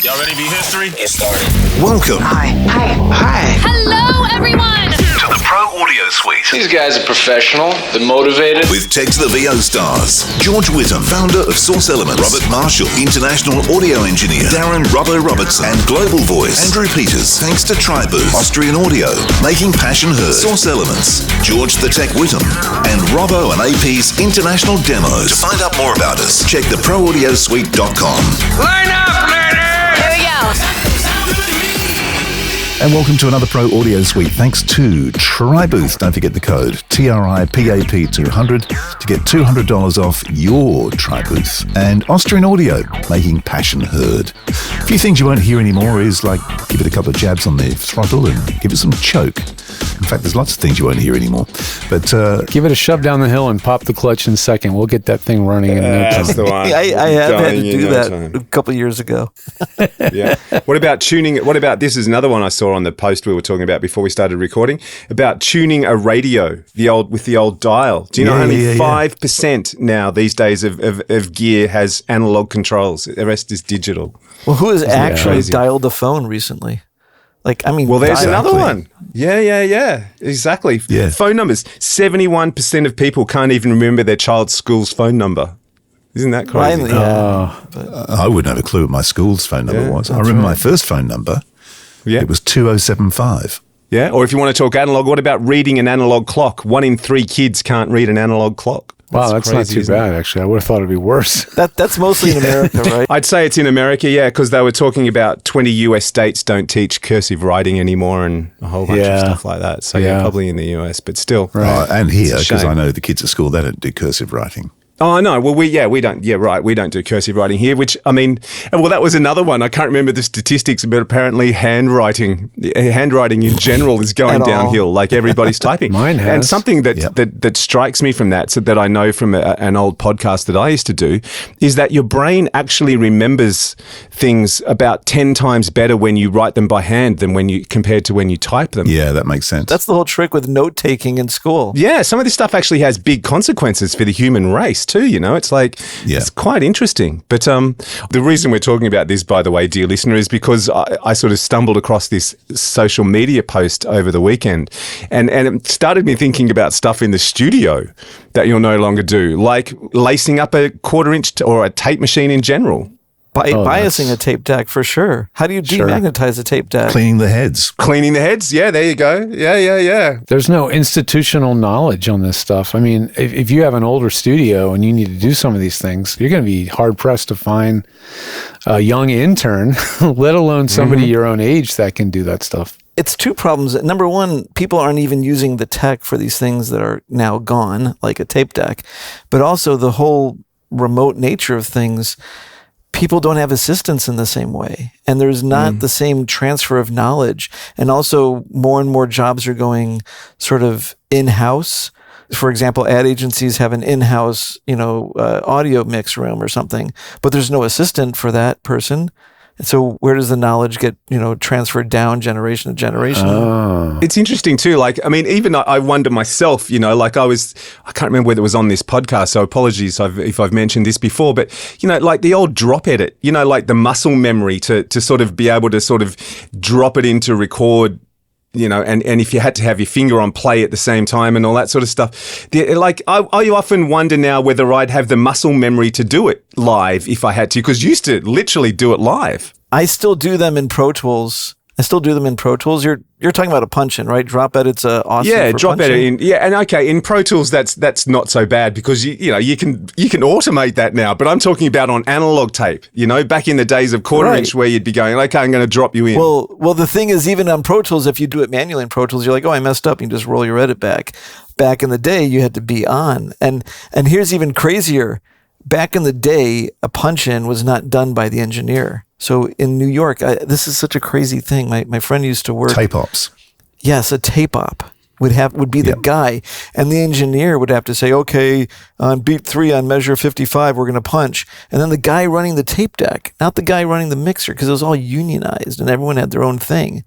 Y'all ready to be history? Get started. Welcome. Hi. Hello, everyone. To the Pro Audio Suite. These guys are professional. They're motivated. With Tech to the VO stars. George Whittam, founder of Source Elements. Robert Marshall, international audio engineer. Darren Robbo Robertson. And global voice, Andrew Peters. Thanks to Tribooth, Austrian Audio, making passion heard. Source Elements, George the Tech Whittam, and Robbo and AP's international demos. To find out more about us, check theproaudiosuite.com. Line up, ladies! Here we go. And welcome to another Pro Audio Suite. Thanks to Tribooth. Don't forget the code TRIPAP200 to get $200 off your Tribooth. And Austrian Audio, making passion heard. A few things you won't hear anymore is like give it a couple of jabs on the throttle and give it some choke. In fact, there's lots of things you won't hear anymore. But give it a shove down the hill and pop the clutch in second. We'll get that thing running in no time. That's the one. I have had to do that a couple of years ago. Yeah. What about tuning? What about this? Is another one I saw on the post we were talking about before we started recording about tuning a radio, with the old dial. Do you know only 5% now these days of gear has analog controls? The rest is digital. Well, who has actually dialed the phone recently? Well, there's another one. Yeah. Exactly. Yeah. Phone numbers. 71% of people can't even remember their child's school's phone number. Isn't that crazy? I wouldn't have a clue what my school's phone number was. I remember my first phone number. Yeah. It was 2075. Yeah. Or if you want to talk analog, what about reading an analog clock? 1 in 3 kids can't read an analog clock. Wow, that's crazy, not too bad, actually. I would have thought it'd be worse. That's mostly in America, right? I'd say it's in America, yeah, because they were talking about 20 US states don't teach cursive writing anymore and a whole bunch of stuff like that. So probably in the US, but still. Right. And here, because I know the kids at school, they don't do cursive writing. Oh, no. Well, we don't. Yeah, right. We don't do cursive writing here, which, I mean, well, that was another one. I can't remember the statistics, but apparently handwriting in general is going downhill, like everybody's typing. Mine has. And something that strikes me from that, so that I know from an old podcast that I used to do, is that your brain actually remembers things about 10 times better when you write them by hand than compared to when you type them. Yeah, that makes sense. That's the whole trick with note-taking in school. Yeah, some of this stuff actually has big consequences for the human race too, it's like, it's quite interesting. But the reason we're talking about this, by the way, dear listener, is because I sort of stumbled across this social media post over the weekend and it started me thinking about stuff in the studio that you'll no longer do, like lacing up a 1/4 or a tape machine in general. Biasing a tape deck for sure. How do you demagnetize a tape deck? Cleaning the heads. Yeah, there you go. Yeah. There's no institutional knowledge on this stuff. I mean, if you have an older studio and you need to do some of these things, you're going to be hard-pressed to find a young intern, let alone somebody your own age that can do that stuff. It's two problems. Number one, people aren't even using the tech for these things that are now gone, like a tape deck. But also the whole remote nature of things, people don't have assistants in the same way. And there's not the same transfer of knowledge. And also more and more jobs are going sort of in-house. For example, ad agencies have an in-house, audio mix room or something, but there's no assistant for that person. And so where does the knowledge get, transferred down generation to generation? It's interesting too. Like, I mean, even I wonder myself, I can't remember whether it was on this podcast, so apologies if I've mentioned this before, but, like the old drop edit, like the muscle memory to sort of be able to sort of drop it into record, and if you had to have your finger on play at the same time and all that sort of stuff. I often wonder now whether I'd have the muscle memory to do it live if I had to, because you used to literally do it live. I still do them in Pro Tools. You're talking about a punch-in, right? Drop edit's awesome. Yeah, for drop punch-in. edit in. Yeah, and okay, in Pro Tools that's not so bad because you can automate that now. But I'm talking about on analog tape. Back in the days of 1/4 inch where you'd be going, okay, I'm going to drop you in. Well, the thing is, even on Pro Tools, if you do it manually in Pro Tools, you're like, oh, I messed up. You just roll your edit back. Back in the day, you had to be on. And here's even crazier. Back in the day, a punch-in was not done by the engineer. So in New York, this is such a crazy thing. My friend used to work... Tape ops. Yes, a tape op. would be the guy, and the engineer would have to say, okay, on beat 3 on measure 55, we're going to punch. And then the guy running the tape deck, not the guy running the mixer, because it was all unionized and everyone had their own thing.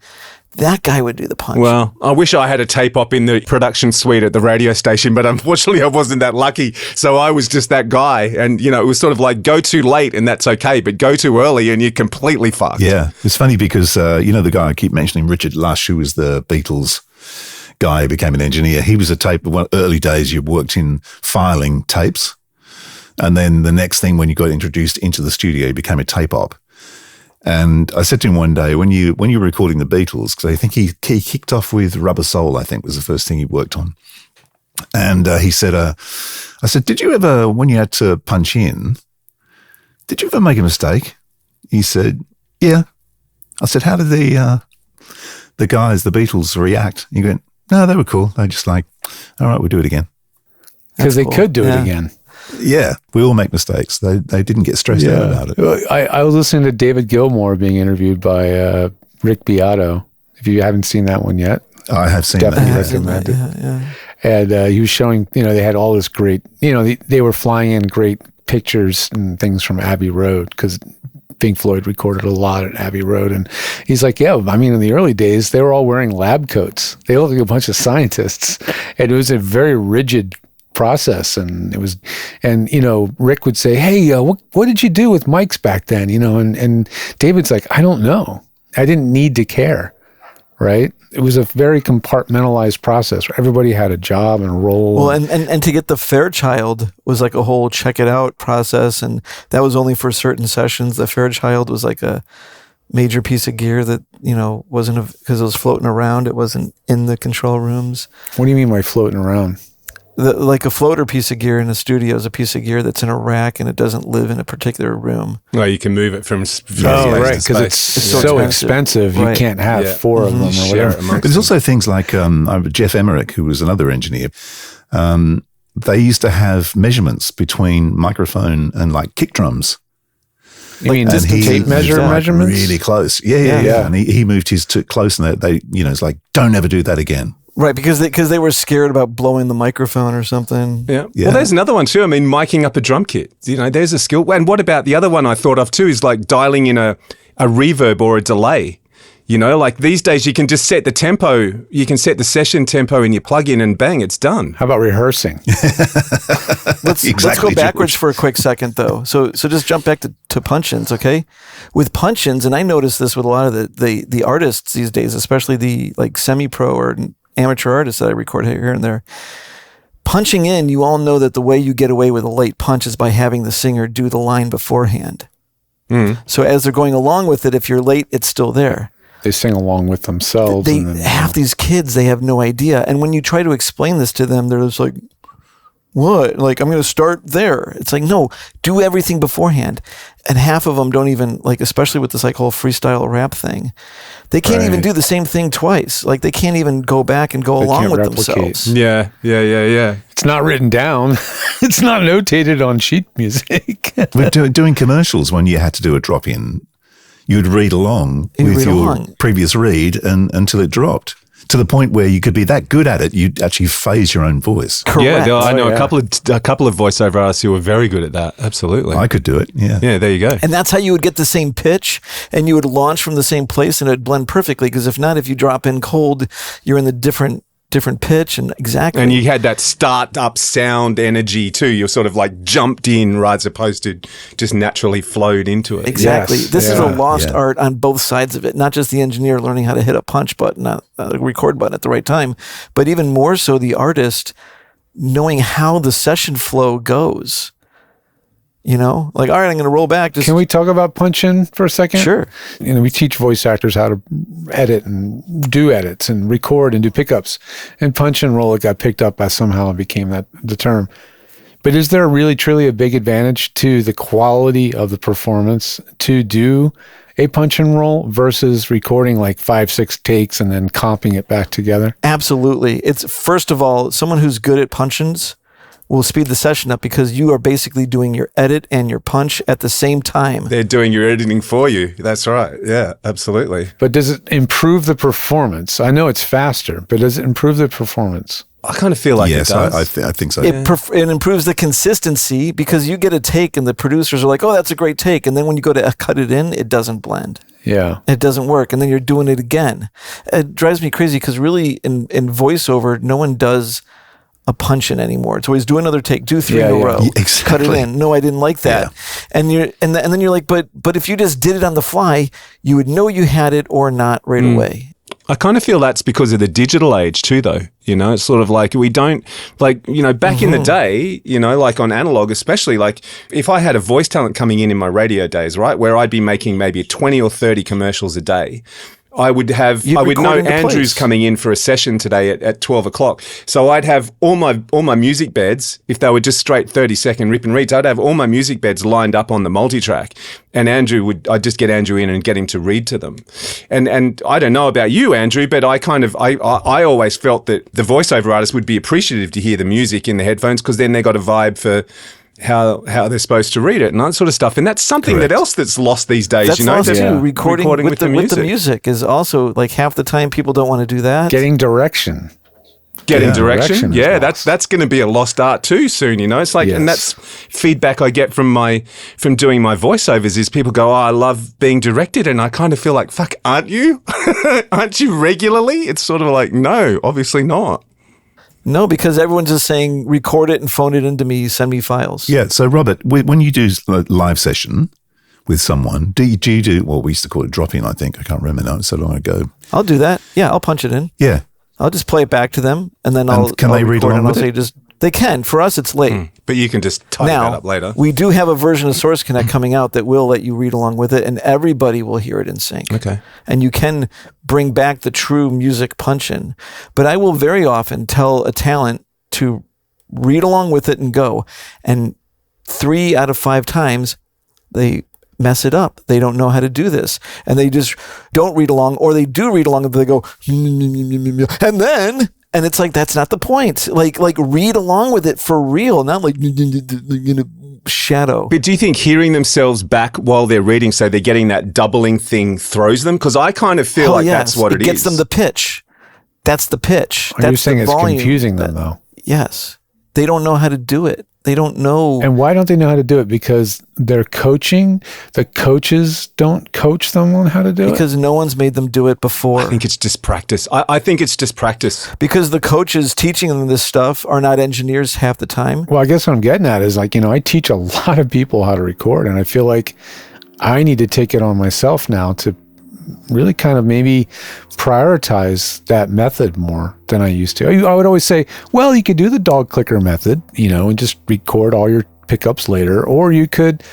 That guy would do the punch. Well, I wish I had a tape op in the production suite at the radio station, but unfortunately I wasn't that lucky. So I was just that guy. And, you know, it was sort of like go too late and that's okay, but go too early and you're completely fucked. Yeah. It's funny because, the guy I keep mentioning, Richard Lush, who was the Beatles guy who became an engineer. He was a tape, early days you worked in filing tapes. And then the next thing when you got introduced into the studio, you became a tape op. And I said to him one day, when you were recording the Beatles, because I think he kicked off with Rubber Soul, I think was the first thing he worked on. And he said, I said, did you ever, when you had to punch in, did you ever make a mistake? He said, yeah. I said, how did the guys, the Beatles, react? He went, no, they were cool. They were just like, all right, we'll do it again. Because they could do it again. Yeah, we all make mistakes. They didn't get stressed out about it. I was listening to David Gilmour being interviewed by Rick Beato. If you haven't seen that one yet, I have seen definitely that. recommend it. And he was showing, they had all this great, they were flying in great pictures and things from Abbey Road because Pink Floyd recorded a lot at Abbey Road. And he's like, in the early days, they were all wearing lab coats. They looked like a bunch of scientists. And it was a very rigid process. And Rick would say, hey, what did you do with mics back then? And David's like, I don't know. I didn't need to care. Right. It was a very compartmentalized process where everybody had a job and a role. Well, and to get the Fairchild was like a whole check it out process. And that was only for certain sessions. The Fairchild was like a major piece of gear that, wasn't, because it was floating around. It wasn't in the control rooms. What do you mean by floating around? Like a floater piece of gear in a studio is a piece of gear that's in a rack and it doesn't live in a particular room. Well, you can move it from right, because it's so expensive. You can't have 4 of them or whatever. But there's also things like Jeff Emmerich, who was another engineer. They used to have measurements between microphone and like kick drums. You mean just the tape measurements? Really close. Yeah. And he moved his too close, and they it's like, don't ever do that again. Right, because they were scared about blowing the microphone or something. Yeah. Well, there's another one too. I mean, miking up a drum kit. There's a skill. And what about the other one I thought of too is like dialing in a reverb or a delay. Like these days you can just set the tempo. You can set the session tempo in your plug-in and bang, it's done. How about rehearsing? Let's go backwards for a quick second though. So just jump back to punch-ins, okay? With punch-ins, and I noticed this with a lot of the artists these days, especially the like semi-pro or amateur artists that I record here and there. Punching in, you all know that the way you get away with a late punch is by having the singer do the line beforehand. So as they're going along with it, if you're late, it's still there. They sing along with themselves. Half these kids, they have no idea. And when you try to explain this to them, they're just like, what? Like, I'm going to start there. It's like, no, do everything beforehand. And half of them don't even, like, especially with this like whole freestyle rap thing, they can't even do the same thing twice. Like, they can't even go back and go along with themselves. Yeah. It's not written down. It's not notated on sheet music. But doing commercials, when you had to do a drop-in, you'd read along with your previous read until it dropped. To the point where you could be that good at it, you'd actually phase your own voice. Correct. Yeah, I know a couple of voiceover artists who were very good at that. Absolutely. I could do it, yeah. Yeah, there you go. And that's how you would get the same pitch, and you would launch from the same place, and it would blend perfectly, because if not, if you drop in cold, you're in the different pitch, and exactly. And you had that start-up sound energy too. You're sort of like jumped in right as opposed to just naturally flowed into it. Exactly. Yes. This is a lost art on both sides of it. Not just the engineer learning how to hit a punch button, a record button at the right time, but even more so the artist knowing how the session flow goes. Like, all right, I'm going to roll back. Can we talk about punch-in for a second? Sure. We teach voice actors how to edit and do edits and record and do pickups. And punch and roll, it got picked up by somehow and became the term. But is there really, truly a big advantage to the quality of the performance to do a punch and roll versus recording like 5-6 takes and then comping it back together? Absolutely. It's, first of all, someone who's good at punch-ins will speed the session up because you are basically doing your edit and your punch at the same time. They're doing your editing for you. That's right. Yeah, absolutely. But does it improve the performance? I know it's faster, but does it improve the performance? I kind of feel like yes, it does. I think so. It improves the consistency because you get a take and the producers are like, oh, that's a great take. And then when you go to cut it in, it doesn't blend. Yeah. It doesn't work. And then you're doing it again. It drives me crazy because really in voiceover, no one does a punch in anymore. It's always do another take, do 3 in a row, exactly. cut it in. No, I didn't like that. Yeah. And then you're like, but if you just did it on the fly, you would know you had it or not right away. I kind of feel that's because of the digital age too, though. You know, it's sort of like we don't, like, you know, back in the day, you know, like on analog especially, like if I had a voice talent coming in my radio days, right, where I'd be making maybe 20 or 30 commercials a day, I would know Andrew's coming in for a session today at 12 o'clock. So I'd have all my music beds, if they were just straight 30-second rip and reads, I'd have all my music beds lined up on the multitrack. And I'd just get Andrew in and get him to read to them. And I don't know about you, Andrew, but I always felt that the voiceover artist would be appreciative to hear the music in the headphones because then they got a vibe for how they're supposed to read it and that sort of stuff. And that's something that's lost these days. That's lost too. Yeah. Recording with the music is also like half the time people don't want to do that. Getting direction. Direction. Yeah, that's going to be a lost art too soon, you know. It's like, and that's feedback I get from doing my voiceovers is people go, oh, I love being directed. And I kind of feel like, fuck, aren't you? Aren't you regularly? It's sort of like, no, obviously not. No, because everyone's just saying, record it and phone it into me, send me files. Yeah. So, Robert, when you do a live session with someone, do you do, well, we used to call it drop-in, I think. I can't remember now. It's so long ago. I'll do that. Yeah, I'll punch it in. Yeah. I'll just play it back to them, and then I'll they read along with it? They can. For us, it's late. But you can just type that up later. We do have a version of Source Connect coming out that will let you read along with it, and everybody will hear it in sync. Okay. And you can bring back the true music punch-in. But I will very often tell a talent to read along with it and go. And 3 out of 5 times, they mess it up. They don't know how to do this. And they just don't read along, or they do read along and they go, and then... And it's like, that's not the point. Like read along with it for real, not like, shadow. But do you think hearing themselves back while they're reading, so they're getting that doubling thing, throws them? Because I kind of feel that's what it is. It gets them the pitch. That's the pitch. You're saying it's confusing them, though. Yes. They don't know how to do it. They don't know. And why don't they know how to do it? Because they're coaching. The coaches don't coach them on how to do it? Because no one's made them do it before. I think it's just practice. I think it's just practice. Because the coaches teaching them this stuff are not engineers half the time. Well, I guess what I'm getting at is like, I teach a lot of people how to record, and I feel like I need to take it on myself now to really kind of maybe prioritize that method more than I used to. I would always say, well, you could do the dog clicker method, and just record all your pickups later, or you could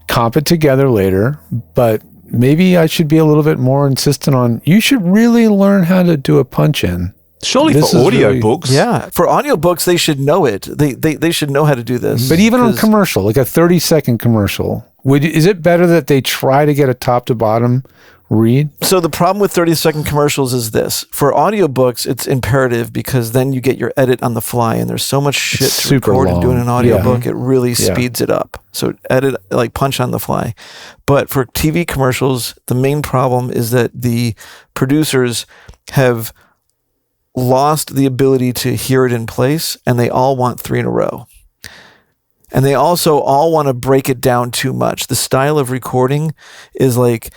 comp it together later, but maybe I should be a little bit more insistent on, you should really learn how to do a punch in. Surely for audiobooks. Yeah. For audiobooks, they should know it. They should know how to do this. But even on commercial, like a 30-second commercial, is it better that they try to get a top to bottom read? So the problem with 30-second commercials is this. For audiobooks, it's imperative because then you get your edit on the fly, and there's so much shit to record and do in an audiobook, it really speeds it up. So edit, like punch on the fly. But for TV commercials, the main problem is that the producers have lost the ability to hear it in place, and they all want 3 in a row. And they also all want to break it down too much. The style of recording is like,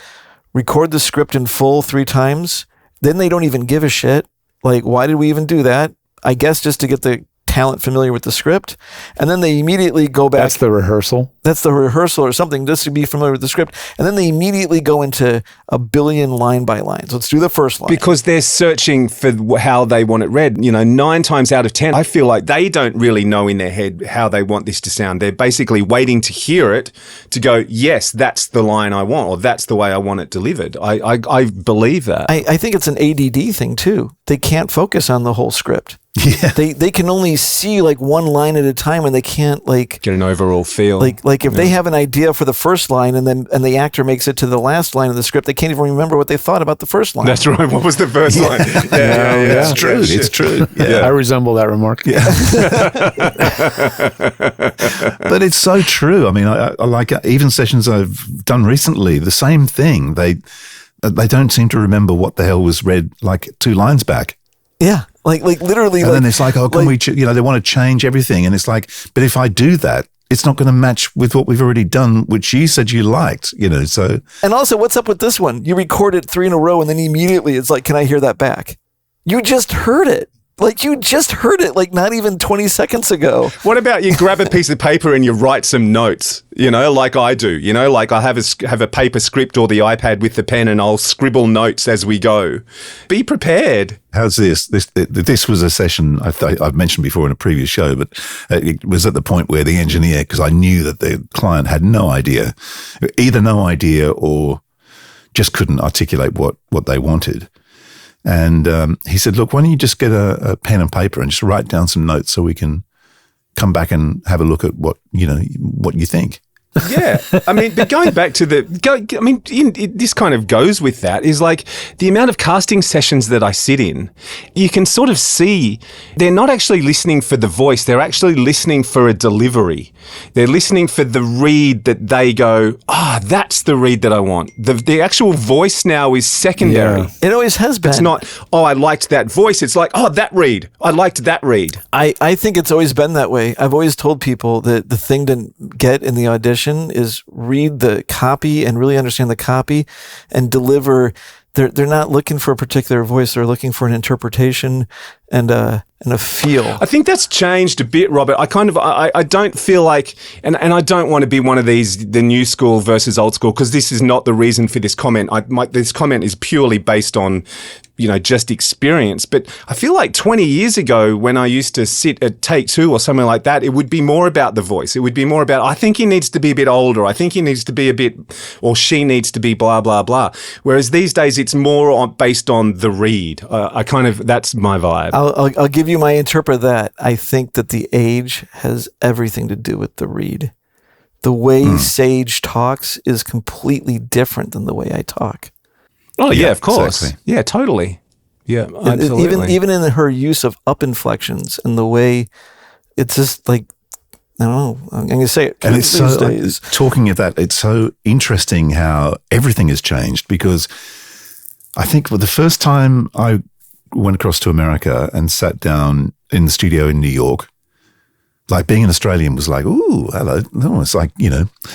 record the script in full 3 times, then they don't even give a shit. Like, why did we even do that? I guess just to get the talent familiar with the script. And then they immediately go back. That's the rehearsal? That's the rehearsal or something, just to be familiar with the script. And then they immediately go into a billion line by lines. Let's do the first line. Because they're searching for how they want it read. 9 times out of 10, I feel like they don't really know in their head how they want this to sound. They're basically waiting to hear it to go, yes, that's the line I want, or that's the way I want it delivered. I believe that. I think it's an ADD thing too. They can't focus on the whole script. Yeah. They can only see like one line at a time, and they can't like Get an overall feel. like if they have an idea for the first line and the actor makes it to the last line of the script, they can't even remember what they thought about the first line. That's right. What was the first line? It's true. It's true. Yeah. I resemble that remark. But it's so true. I mean, I like even sessions I've done recently, the same thing. They don't seem to remember what the hell was read like 2 lines back. Yeah. Like literally. And then it's like, oh, can we, they want to change everything. And it's like, but if I do that, it's not going to match with what we've already done, which you said you liked, so. And also, what's up with this one? You record it 3 in a row and then immediately it's like, can I hear that back? You just heard it. Like you just heard it like not even 20 seconds ago. What about you grab a piece of paper and you write some notes, like I do, like I have a paper script or the iPad with the pen and I'll scribble notes as we go. Be prepared. How's this? This was a session I've mentioned before in a previous show, but it was at the point where the engineer, because I knew that the client had no idea or just couldn't articulate what they wanted. And he said, look, why don't you just get a pen and paper and just write down some notes so we can come back and have a look at what you think. Yeah. I mean, but going back to this kind of goes with that is like the amount of casting sessions that I sit in, you can sort of see they're not actually listening for the voice. They're actually listening for a delivery. They're listening for the read that they go, that's the read that I want. The actual voice now is secondary. Yeah. It always has been. It's not, I liked that voice. It's like, that read. I liked that read. I think it's always been that way. I've always told people that the thing to get in the audition is read the copy and really understand the copy and deliver. They're not looking for a particular voice. They're looking for an interpretation and a feel. I think that's changed a bit, Robert. I don't feel like, and I don't want to be one of these, the new school versus old school, because this is not the reason for this comment. This comment is purely based on, just experience. But I feel like 20 years ago when I used to sit at take 2 or something like that, it would be more about the voice. It would be more about, I think he needs to be a bit older. I think he needs to be a bit, or she needs to be blah, blah, blah. Whereas these days it's more based on the read. That's my vibe. I'll give you my interpret that. I think that the age has everything to do with the read. The way Sage talks is completely different than the way I talk. Oh yeah, of course. Exactly. Yeah, totally. Yeah, absolutely. Even in her use of up inflections and the way it's just like, I don't know. I'm going to say it. And it's so, talking of that, it's so interesting how everything has changed, because I think the first time I went across to America and sat down in the studio in New York, like being an Australian was like, ooh, hello. No, it's like,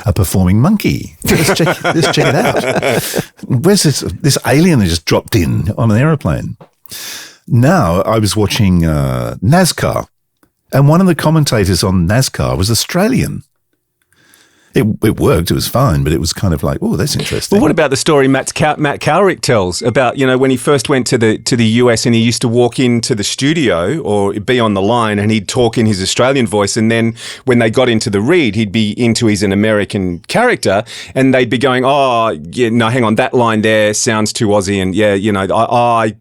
a performing monkey. Let's check it out. Where's this alien that just dropped in on an aeroplane? Now I was watching NASCAR, and one of the commentators on NASCAR was Australian. It worked. It was fine, but it was kind of like, oh, that's interesting. Well, what about the story Matt Cowrick tells about, when he first went to the US and he used to walk into the studio or be on the line and he'd talk in his Australian voice, and then when they got into the read, he'd be into an American character, and they'd be going, hang on, that line there sounds too Aussie, and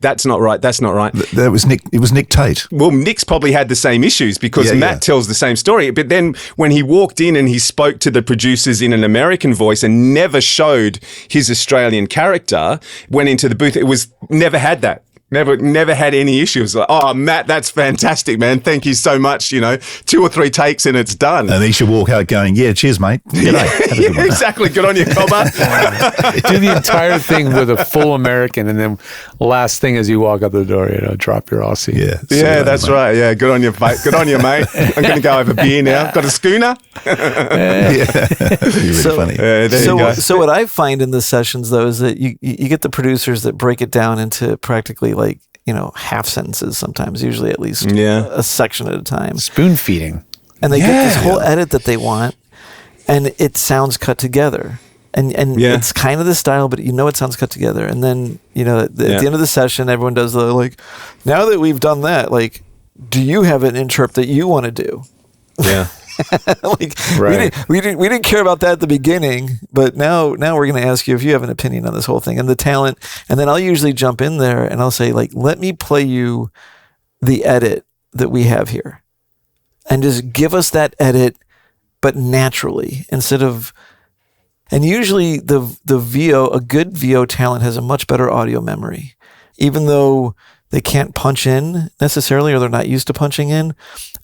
that's not right. That's not right. That was Nick. It was Nick Tate. Well, Nick's probably had the same issues because Matt tells the same story, but then when he walked in and he spoke to the producers in an American voice and never showed his Australian character, went into the booth, it was never had that. Never had any issues. Like, Matt, that's fantastic, man. Thank you so much. 2 or 3 takes and it's done. And he should walk out going, yeah, cheers, mate. Yeah, exactly. Good on you, Cobber. Do the entire thing with a full American, and then last thing as you walk out the door, drop your Aussie. Yeah, that's mate. Right. Yeah, good on you, mate. Good on you, mate. I'm going to go have a beer now. Got a schooner? Really funny. There you go. So what I find in the sessions, though, is that you get the producers that break it down into practically half sentences sometimes, usually at least a section at a time. Spoon feeding. And they get this whole edit that they want, and it sounds cut together. And it's kind of the style, but it sounds cut together. And then, at the end of the session, everyone does the, now that we've done that, do you have an interp that you want to do? Yeah. Right. We didn't care about that at the beginning, but now we're going to ask you if you have an opinion on this whole thing and the talent. And then I'll usually jump in there and I'll say, let me play you the edit that we have here and just give us that edit, but naturally instead of. And usually the VO, a good VO talent has a much better audio memory, even though they can't punch in necessarily, or they're not used to punching in.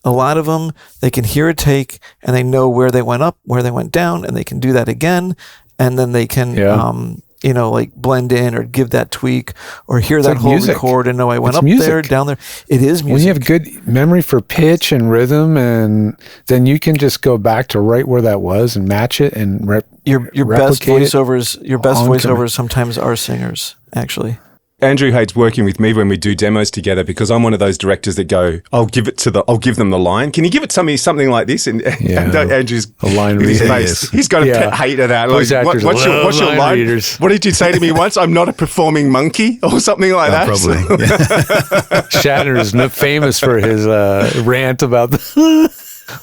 A lot of them, they can hear a take and they know where they went up, where they went down, and they can do that again. And then they can, like blend in or give that tweak or hear that like whole music. record and know I went It's up music. there, down there. It is music. When you have good memory for pitch and rhythm, and then you can just go back to right where that was and match it and your best replicate it voiceovers. Your best on voiceovers sometimes are singers, actually. Andrew hates working with me when we do demos together because I'm one of those directors that go, I'll give them the line. Can you give it to me something like this? And Andrew's a line in his reader. face. Yes. He's got a pet hate of that. Those actors what's your love line? readers. What did you say to me once? I'm not a performing monkey or something like that. Probably. Yeah. Shatner is famous for his rant about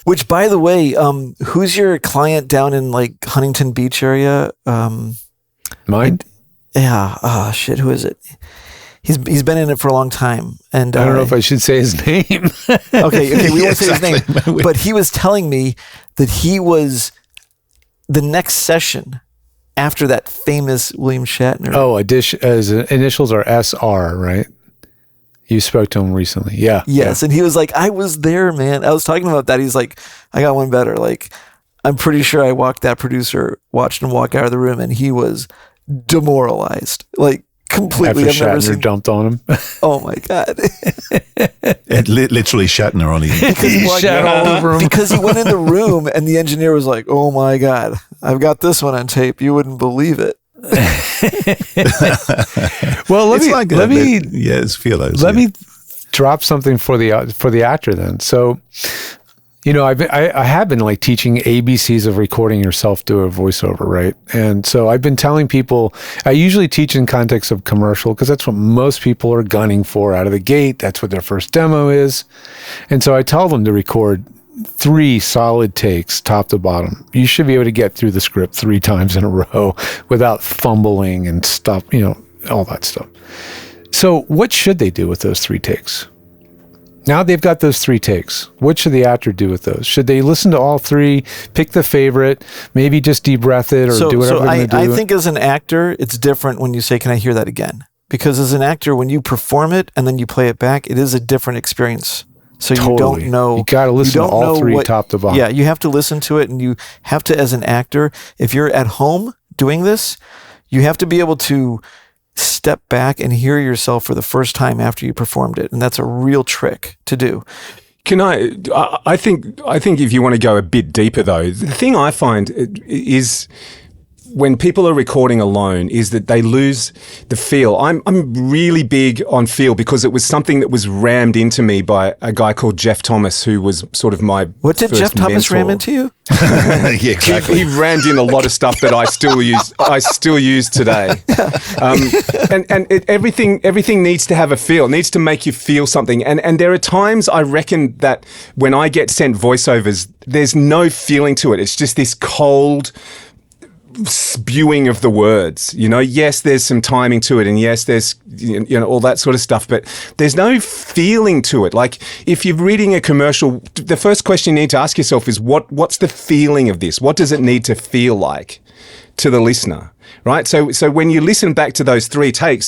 Which, by the way, who's your client down in like Huntington Beach area? mine. Yeah. Shit. Who is it? He's been in it for a long time, and I don't know if I should say his name. Okay. We won't say his name, exactly. but he was telling me that he was the next session after that famous William Shatner. Oh, his initials are SR, right? You spoke to him recently. Yeah. Yes, and he was like, I was there, man. I was talking about that. He's like, I got one better. Like, I'm pretty sure I watched him walk out of the room, and he was demoralized. Like, completely. After Shatner dumped on him. Oh my God. Literally Shatner on him. Because, Shat all over him. because he went in the room and the engineer was like, oh my God, I've got this one on tape. You wouldn't believe it. Well, let me Let me drop something for the actor then. So, I have been like teaching ABCs of recording yourself do a voiceover, right? And so I've been telling people, I usually teach in context of commercial because that's what most people are gunning for out of the gate. That's what their first demo is. And so I tell them to record 3 solid takes, top to bottom. You should be able to get through the script 3 times in a row without fumbling and stuff, all that stuff. So what should they do with those 3 takes? Now they've got those 3 takes. What should the actor do with those? Should they listen to all 3, pick the favorite, maybe just de-breath it or do whatever they're going to do? I think as an actor, it's different when you say, can I hear that again? Because as an actor, when you perform it and then you play it back, it is a different experience. So you don't know. You got to listen to all 3 top to bottom. Yeah, you have to listen to it, and you have to, as an actor, if you're at home doing this, you have to be able to step back and hear yourself for the first time after you performed it, and that's a real trick to do. Can I think if you want to go a bit deeper though, the thing I find is when people are recording alone is that they lose the feel. I'm really big on feel because it was something that was rammed into me by a guy called Jeff Thomas, who was sort of my What did first Jeff Thomas mentor. ram into you? Yeah, exactly. He rammed in a lot of stuff that I still use today. Everything needs to have a feel. It needs to make you feel something. And there are times I reckon that when I get sent voiceovers, there's no feeling to it. It's just this cold spewing of the words. Yes, there's some timing to it, and yes, there's all that sort of stuff, but there's no feeling to it. Like if you're reading a commercial, the first question you need to ask yourself is what's the feeling of this? What does it need to feel like to the listener? Right? So when you listen back to those 3 takes,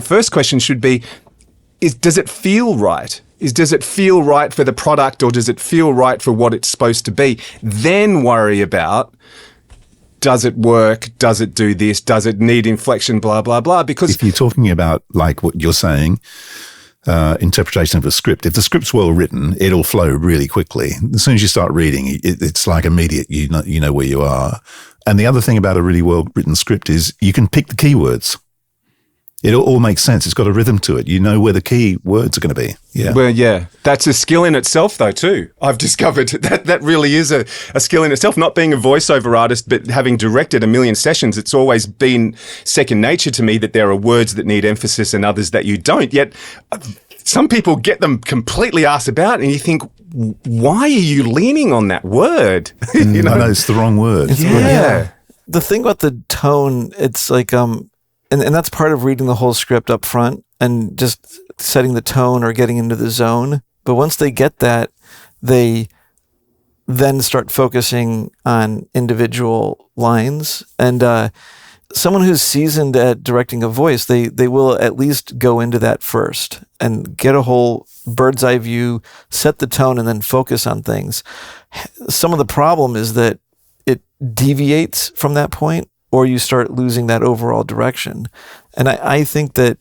first question should be, does it feel right? Does it feel right for the product, or does it feel right for what it's supposed to be? Then worry about, does it work? Does it do this? Does it need inflection? Blah, blah, blah. Because if you're talking about like what you're saying, interpretation of a script, if the script's well written, it'll flow really quickly. As soon as you start reading, it's like immediate. You know where you are. And the other thing about a really well written script is you can pick the keywords. It all makes sense. It's got a rhythm to it. You know where the key words are going to be. Yeah. Well, yeah, that's a skill in itself, though. Too, I've discovered that really is a skill in itself. Not being a voiceover artist, but having directed a million sessions, it's always been second nature to me that there are words that need emphasis and others that you don't. Yet, some people get them completely asked about, and you think, why are you leaning on that word? No, it's the wrong word. Yeah. The thing about the tone, it's like and that's part of reading the whole script up front and just setting the tone or getting into the zone. But once they get that, they then start focusing on individual lines. And someone who's seasoned at directing a voice, they will at least go into that first and get a whole bird's eye view, set the tone, and then focus on things. Some of the problem is that it deviates from that point, or you start losing that overall direction. And I think that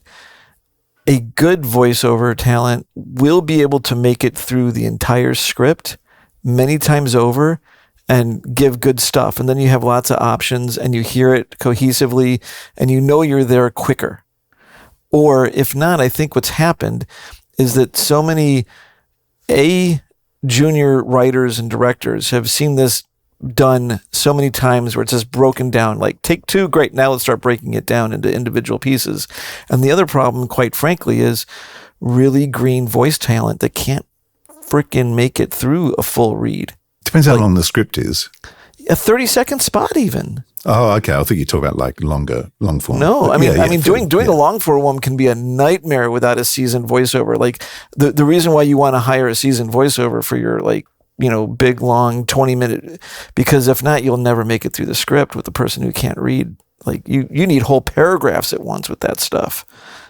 a good voiceover talent will be able to make it through the entire script many times over and give good stuff. And then you have lots of options and you hear it cohesively and you know you're there quicker. Or if not, I think what's happened is that so many junior writers and directors have seen this done so many times where it's just broken down, like take 2, great, now let's start breaking it down into individual pieces. And the other problem, quite frankly, is really green voice talent that can't freaking make it through a full read. Depends how long the script is. A 30-second spot even. Oh, okay. I think you talk about like long form. No, But I mean, doing a long form one can be a nightmare without a seasoned voiceover. Like the reason why you want to hire a seasoned voiceover for your big, long 20-minute, because if not, you'll never make it through the script with the person who can't read. Like you need whole paragraphs at once with that stuff.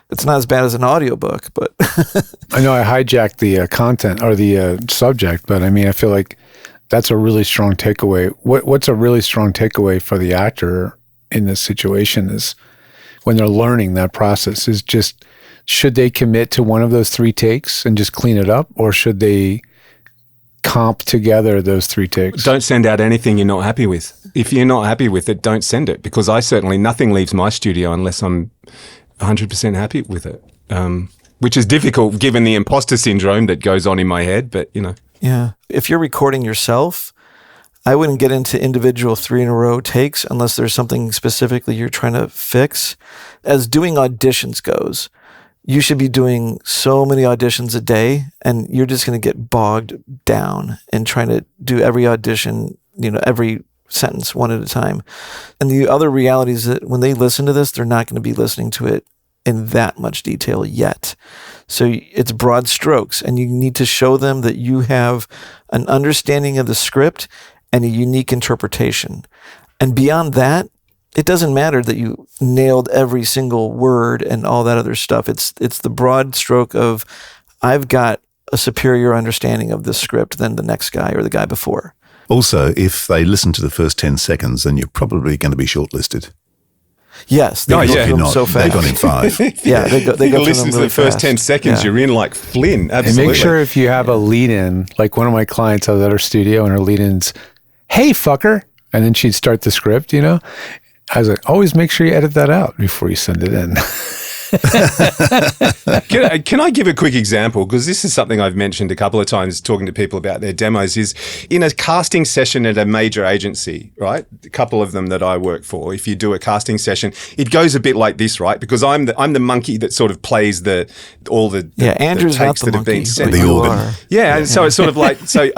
It's not as bad as an audiobook, but I know I hijacked the content or the subject, but I mean, I feel like that's a really strong takeaway. What's a really strong takeaway for the actor in this situation is when they're learning that process is just, should they commit to one of those 3 takes and just clean it up, or should they comp together those 3 takes? Don't send out anything you're not happy with. If you're not happy with it, don't send it, because nothing leaves my studio unless I'm 100% happy with it, which is difficult given the imposter syndrome that goes on in my head, but Yeah. If you're recording yourself, I wouldn't get into individual 3 in a row takes unless there's something specifically you're trying to fix. As doing auditions goes, you should be doing so many auditions a day, and you're just going to get bogged down in trying to do every audition, every sentence one at a time. And the other reality is that when they listen to this, they're not going to be listening to it in that much detail yet. So it's broad strokes, and you need to show them that you have an understanding of the script and a unique interpretation. And beyond that, it doesn't matter that you nailed every single word and all that other stuff. It's the broad stroke of, I've got a superior understanding of this script than the next guy or the guy before. Also, if they listen to the first 10 seconds, then you're probably going to be shortlisted. Yes, they go through them so fast. They've gone in 5. Yeah, they go you through listen them to really the first fast. 10 seconds, you're in like Flynn. Absolutely. And make sure if you have a lead-in, like one of my clients, I was at her studio and her lead-in's, "Hey, fucker," and then she'd start the script, I was like, always make sure you edit that out before you send it in. Can I give a quick example? Because this is something I've mentioned a couple of times talking to people about their demos, is in a casting session at a major agency, right? A couple of them that I work for. If you do a casting session, it goes a bit like this, right? Because I'm the monkey that sort of plays Andrew's takes not the that have been monkey, sent. but you are. Yeah, and so it's sort of like, so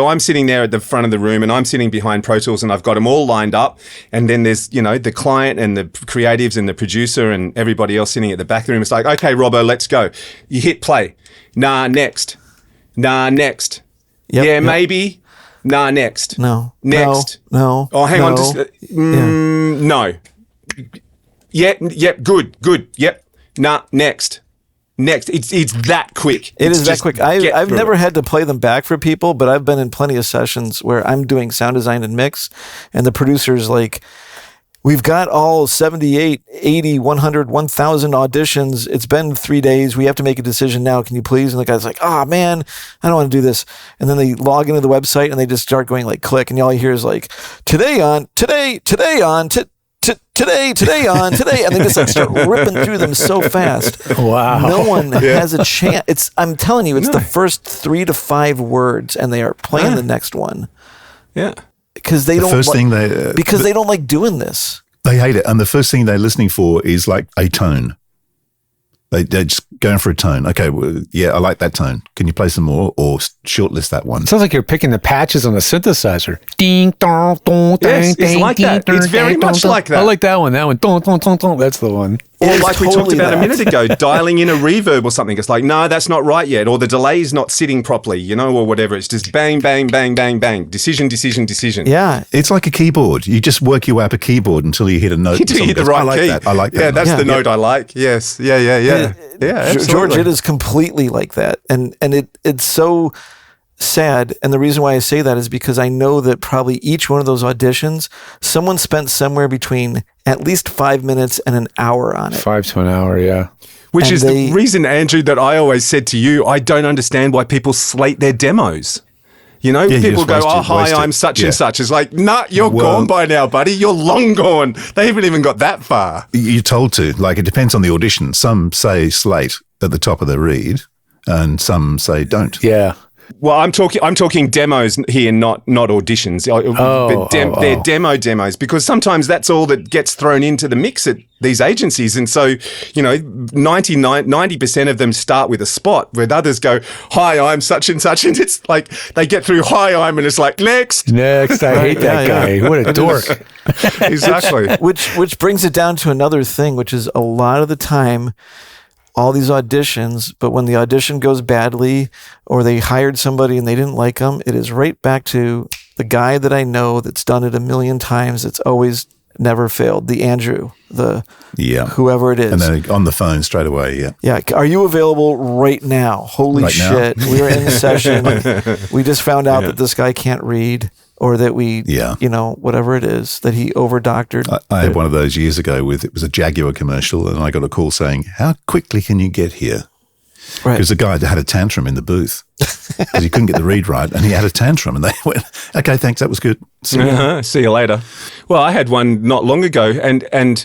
I'm sitting there at the front of the room and I'm sitting behind Pro Tools and I've got them all lined up, and then there's, the client and the creatives and the producer and everybody else sitting at the back of the room. It's like, okay, Robbo, let's go. You hit play. Nah, next. Nah, next. Yep. Maybe. Nah, next. No. Next. No. Oh, hang no. on. Just, No. Yep. Good. Yep. Nah, next. It's that quick. It It's is that just quick. get I've through never it. had to play them back for people, but I've been in plenty of sessions where I'm doing sound design and mix, and the producer's like, we've got all 78, 80, 100, 1,000 auditions. It's been 3 days. We have to make a decision now. Can you please? And the guy's like, oh, man, I don't want to do this. And then they log into the website and they just start going like click. And all you hear is like, today on. And they just like start ripping through them so fast. Wow. No one has a chance. I'm telling you, it's the first 3 to 5 words and they are playing the next one. Yeah. Because they don't first thing they don't like doing this. They hate it. And the first thing they're listening for is like a tone. They're just going for a tone. Okay, well, yeah, I like that tone. Can you play some more or shortlist that one? Sounds like you're picking the patches on the synthesizer. Ding, dong, dong, Yes, ding, it's like ding, that. ding, It's very ding, much dong, like that. I like that one. That one. Dong, dong, dong, dong. That's the one. Or is like we talked totally about a that. minute ago, dialing in a reverb or something. It's like, no, that's not right yet. Or the delay's not sitting properly, you know, or whatever. It's just bang, bang, bang, bang, bang. Decision, decision, decision. Yeah. It's like a keyboard. You just work your way up a keyboard until you hit a note. Until you hit the I right like key. that. I like that. Yeah, that's Yeah. the note I like. Yes. Yeah, George, absolutely. it is completely like that. And it's so sad. And the reason why I say that is because I know that probably each one of those auditions, someone spent somewhere between at least 5 minutes and an hour on it. 5 to an hour, yeah. Which And is the reason, Andrew, that I always said to you, I don't understand why people slate their demos. You know, Yeah, people just go, waste oh, it, hi, waste it. I'm such Yeah. and such. It's like, nah, you're Well- gone by now, buddy. You're long gone. They haven't even got that far. You're told to. Like, it depends on the audition. Some say slate at the top of the read, and some say don't. Yeah. Well, I'm talking demos here, not auditions. They're demos because sometimes that's all that gets thrown into the mix at these agencies. And so, you know, 90% of them start with a spot where others go, hi, I'm such and such. And it's like they get through, hi, I'm, and it's like, next. Next, I hate that Yeah, guy. What a dork. Exactly. Which brings it down to another thing, which is a lot of the time, all these auditions, but when the audition goes badly or they hired somebody and they didn't like them, it is right back to the guy that I know that's done it a million times. It's always never failed. The Andrew, whoever it is. And then on the phone straight away, yeah. Yeah. Are you available right now? Holy Right now? shit. We're in session. We just found out that this guy can't read or that whatever it is, that he over-doctored. I had one of those years ago it was a Jaguar commercial, and I got a call saying, how quickly can you get here? Right. Because the guy had a tantrum in the booth because he couldn't get the read right, and he had a tantrum, and they went, okay, thanks, that was good. See you. See you later. Well, I had one not long ago, and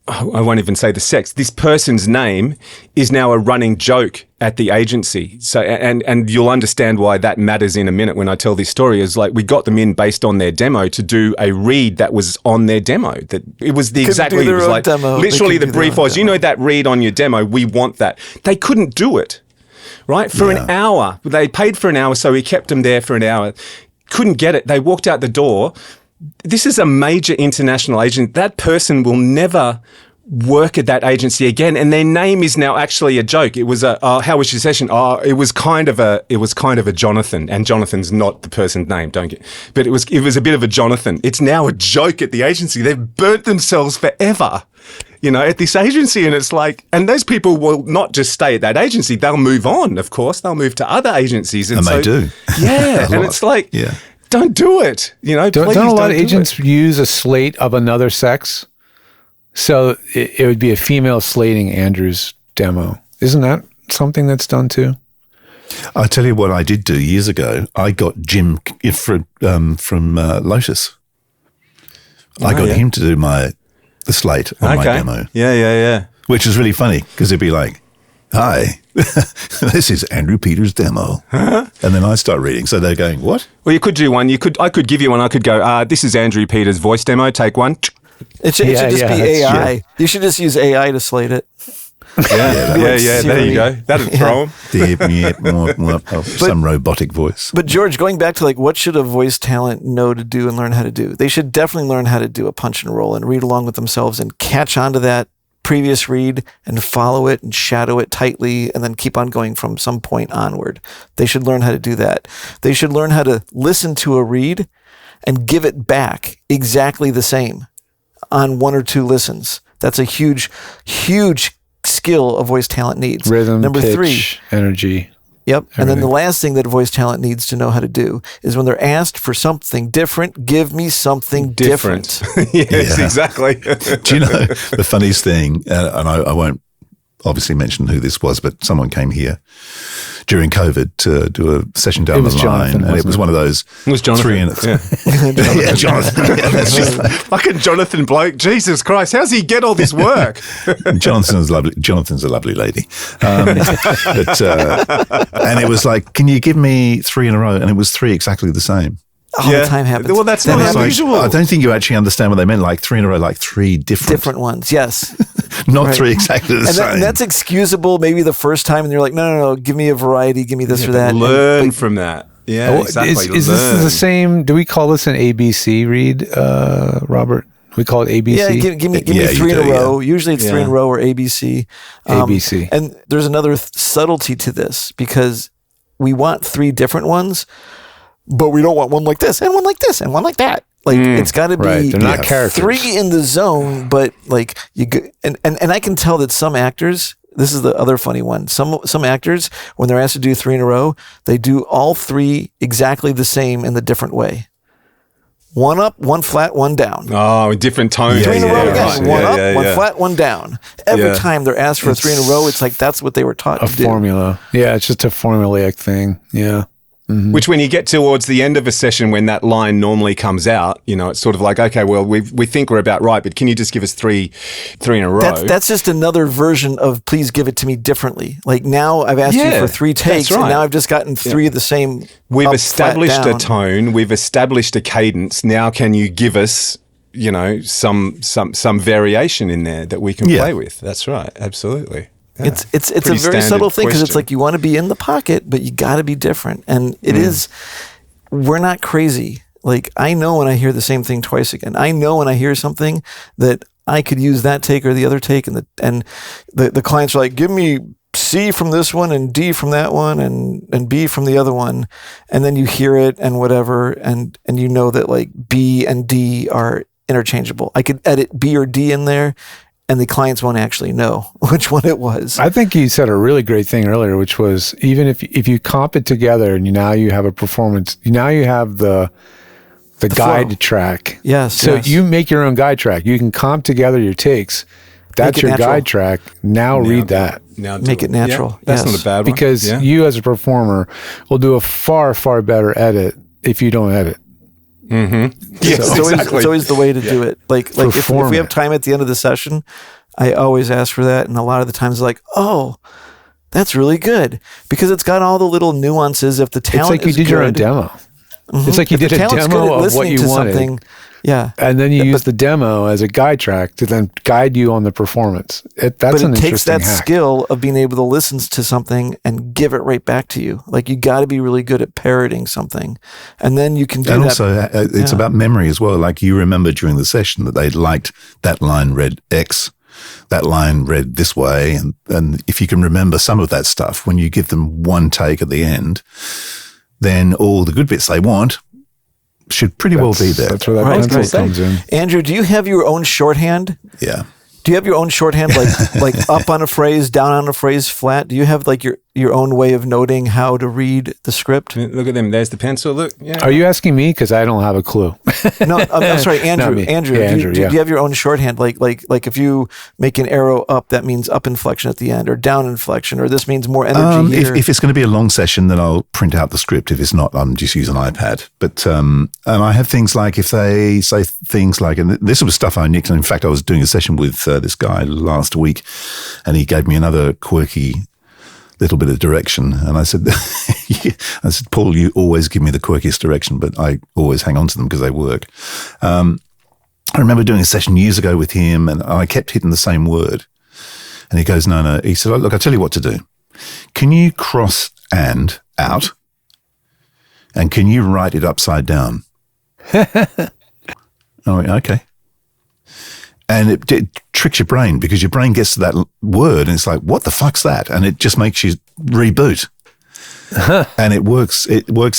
I won't even say the sex. This person's name is now a running joke at the agency. So, and you'll understand why that matters in a minute when I tell this story. Is like we got them in based on their demo to do a read that was on their demo. That it was the exact do read. It their was own like demo. They literally couldn't the do their brief own was, you demo. know, that read on your demo. We want that. They couldn't do it. Right for an hour. They paid for an hour, so we kept them there for an hour. Couldn't get it. They walked out the door. This is a major international agent. That person will never work at that agency again, and their name is now actually a joke. It was how was your session? It was kind of a Jonathan, and Jonathan's not the person's name. But it was a bit of a Jonathan. It's now a joke at the agency. They've burnt themselves forever, you know, at this agency, and it's like, and those people will not just stay at that agency. They'll move on. Of course, they'll move to other agencies, And they do. Yeah, and lot. it's like, Yeah. don't do it. You know, Don't please a lot of do agents it. use a slate of another sex? So it would be a female slating Andrew's demo. Isn't that something that's done too? I tell you what I did do years ago. I got Jim from Lotus. I got him to do the slate on my demo, Yeah. which is really funny because it'd be like, hi, this is Andrew Peters' demo. And then I start reading. So they're going, what? Well, you could do one. I could give you one. I could go, this is Andrew Peters' voice demo. Take one. It should just be AI. You should just use AI to slate it. Yeah. There you go. That'd throw them. Some robotic voice. But George, going back to like, what should a voice talent know to do and learn how to do? They should definitely learn how to do a punch and roll and read along with themselves and catch onto that previous read and follow it and shadow it tightly and then keep on going from some point onward. They should learn how to do that. They should learn how to listen to a read and give it back exactly the same on 1 or 2 listens. That's a huge, huge skill a voice talent needs. Rhythm, Number pitch, 3. energy. Yep. And then the Everything. last thing that voice talent needs to know how to do is when they're asked for something different, give me something different. Yes, Yeah. exactly. Do you know the funniest thing? And I won't obviously mention who this was, but someone came here during COVID to do a session down It was the line, Jonathan, and it wasn't was it? one of those. It was Jonathan. 3 and yeah, Jonathan. Yeah, that's just Fucking Jonathan bloke. Jesus Christ. How's he get all this work? Jonathan's lovely. Jonathan's a lovely lady. And it was like, can you give me 3 in a row? And it was 3 exactly the same. All the time happens. Well, that's That not happens. unusual. I don't think you actually understand what they meant. Like 3 in a row, like 3 Different ones, yes. not Right. 3 exactly the And, same. and that's excusable maybe the first time, and you're like, no, give me a variety, give me this or that. Learn from that. Yeah, Oh, exactly. Is this the same? Do we call this an ABC read, Robert? We call it ABC. Yeah, give me Yeah, three you in a do, row. Usually it's 3 in a row or ABC. ABC. And there's another subtlety to this because we want 3 different ones, but we don't want one like this and one like this and one like that. Like it's got to be Right, they're not characters. 3 in the zone, but like and I can tell that some actors. This is the other funny one. Some actors, when they're asked to do 3 in a row, they do all 3 exactly the same in the different way. 1 up, 1 flat, 1 down. Oh, different tones. 3 in a row again. right. 1 up, Yeah, 1 yeah. flat, 1 down. Every Yeah. time they're asked for a 3 in a row, it's like that's what they were taught A to do. formula. Yeah, it's just a formulaic thing. Yeah. Which, when you get towards the end of a session, when that line normally comes out, you know, it's sort of like, okay, well, we think we're about right, but can you just give us three in a row? That's just another version of please give it to me differently. Like now I've asked you for 3 takes, that's right. and now I've just gotten 3 of the same. We've up, established flat, a down. tone. We've established a cadence. Now, can you give us, you know, some variation in there that we can play with? That's right. Absolutely. Yeah. It's a Pretty very subtle standard thing because it's question. like you want to be in the pocket, but you got to be different. And it is. We're not crazy. Like I know when I hear the same thing twice again. I know when I hear something that I could use that take or the other take, and the clients are like, give me C from this one and D from that one and B from the other one, and then you hear it and whatever, and you know that like B and D are interchangeable. I could edit B or D in there, and the clients won't actually know which one it was. I think you said a really great thing earlier, which was even if you comp it together and now you have a performance, now you have the guide flow. track. Yes. So yes. you make your own guide track. You can comp together your takes. That's it your natural. guide track. Now read that. Now Make it natural. Yeah, that's Yes. not a bad one. Because Yeah. you as a performer will do a far, far better edit if you don't edit. Yes, It's always the way to do it. Like if Perform we it. have time at the end of the session, I always ask for that, and a lot of the times like, oh, that's really good because it's got all the little nuances. If the It's talent like you is did your own good- demo. It's like you if the did a talent's good demo at of what listening you to wanted. something, yeah, And then you use the demo as a guide track to then guide you on the performance. That's but an it takes interesting that hack. skill of being able to listen to something and give it right back to you. Like you got to be really good at parroting something, and then you can do And that. also, it's about memory as well. Like you remember during the session that they liked that line read X, that line read this way. And if you can remember some of that stuff, when you give them one take at the end, then all the good bits they want should pretty well be there. That's where that Right, pencil right. comes in. Andrew, do you have your own shorthand? Yeah. Do you have your own shorthand, like up on a phrase, down on a phrase, flat? Do you have like your own way of noting how to read the script? Look at them. There's the pencil. Look. Yeah. Are you asking me? Because I don't have a clue. No, I'm sorry, Andrew. me. Andrew, Yeah, do Andrew, you have your own shorthand? Like if you make an arrow up, that means up inflection at the end, or down inflection, or this means more energy here. If it's going to be a long session, then I'll print out the script. If it's not, I'm just using an iPad. But I have things like if they say things like, and this was stuff I nicked. And in fact, I was doing a session with this guy last week, and he gave me another quirky little bit of direction. And I said, Paul, you always give me the quirkiest direction, but I always hang on to them because they work. I remember doing a session years ago with him, and I kept hitting the same word. And he goes, no. He said, look, I'll tell you what to do. Can you cross and out? And can you write it upside down? Oh, okay. And it tricks your brain because your brain gets to that word and it's like, what the fuck's that? And it just makes you reboot. And it works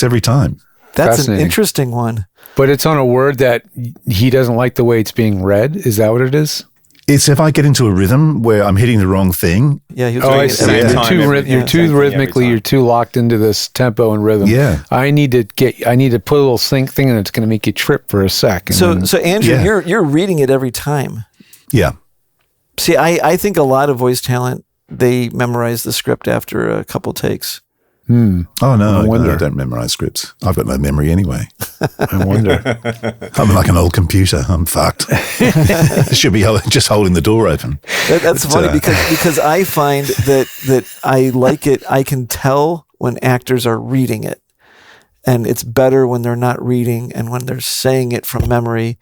every time. That's an Fascinating. interesting one. But it's on a word that he doesn't like the way it's being read. Is that what it is? It's if I get into a rhythm where I'm hitting the wrong thing. Yeah, he was Oh, doing I it see. every Same You're time. time too, every- you're yeah, too same thing every rhythmically, time. you're too locked into this tempo and rhythm. Yeah. I need to put a little thing that's going to make you trip for a sec. And then- So Andrew, Yeah. you're reading it every time. Yeah. See, I think a lot of voice talent, they memorize the script after a couple takes. Oh, no, wonder. I don't memorize scripts. I've got no memory anyway. I wonder. I'm like an old computer. I'm fucked. I should be just holding the door open. That's funny because I find that I like it. I can tell when actors are reading it, and it's better when they're not reading and when they're saying it from memory.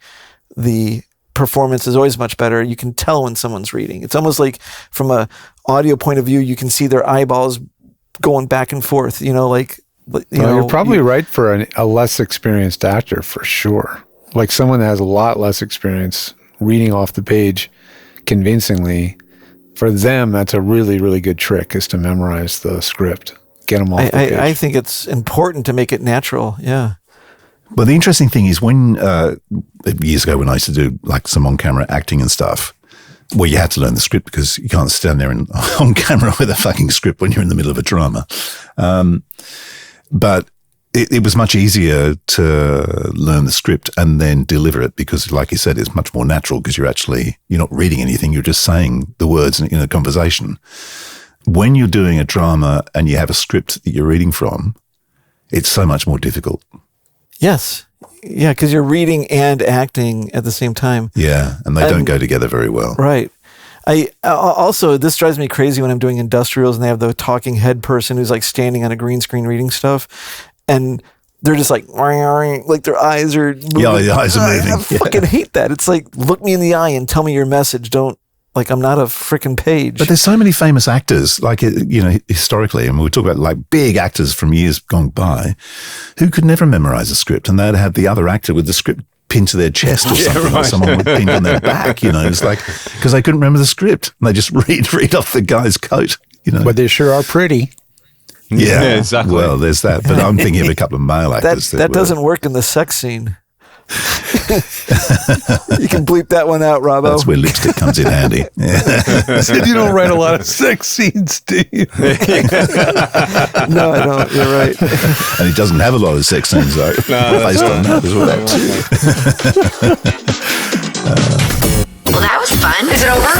The performance is always much better. You can tell when someone's reading. It's almost like from a audio point of view, you can see their eyeballs going back and forth. You're probably right for a less experienced actor for sure. Like someone that has a lot less experience reading off the page convincingly, for them, that's a really, really good trick, is to memorize the script. Get them off the page. I think it's important to make it natural. Yeah. Well, the interesting thing is when, years ago when I used to do like some on-camera acting and stuff, well, you had to learn the script because you can't stand there on camera with a fucking script when you're in the middle of a drama. But it was much easier to learn the script and then deliver it because, like you said, it's much more natural because you're not reading anything. You're just saying the words in a conversation. When you're doing a drama and you have a script that you're reading from, it's so much more difficult. Yes. Yeah, because you're reading and acting at the same time. Yeah, and they don't go together very well. Right. I also, this drives me crazy when I'm doing industrials and they have the talking head person who's like standing on a green screen reading stuff, and they're just like their eyes are moving. Yeah, the eyes are moving. I fucking hate that. It's like, look me in the eye and tell me your message. Don't, like, I'm not a freaking page. But there's so many famous actors, like, historically, and we talk about like big actors from years gone by who could never memorize a script, and they'd have the other actor with the script pinned to their chest or something, or someone with pinned on their back, it's like, because they couldn't remember the script. And they just read off the guy's coat, But they sure are pretty. Yeah, exactly. Well, there's that. But I'm thinking of a couple of male actors. That doesn't work in the sex scene. You can bleep that one out, Robbo. That's where lipstick comes in handy. You don't write a lot of sex scenes, do you? No, I don't. You're right. And he doesn't have a lot of sex scenes, though. Based on that as well. Well, that was fun. Is it over?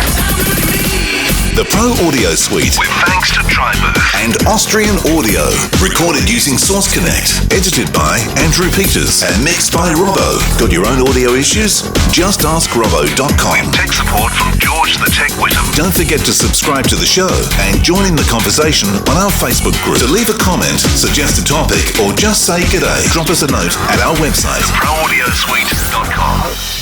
The Pro Audio Suite, with thanks to Tribooth and Austrian Audio. Recorded using Source Connect. Edited by Andrew Peters and mixed by Robbo. Got your own audio issues? Just ask Robbo.com. Tech support from George the Tech Whittam. Don't forget to subscribe to the show and join in the conversation on our Facebook group. To leave a comment, suggest a topic, or just say g'day, drop us a note at our website, proaudiosuite.com.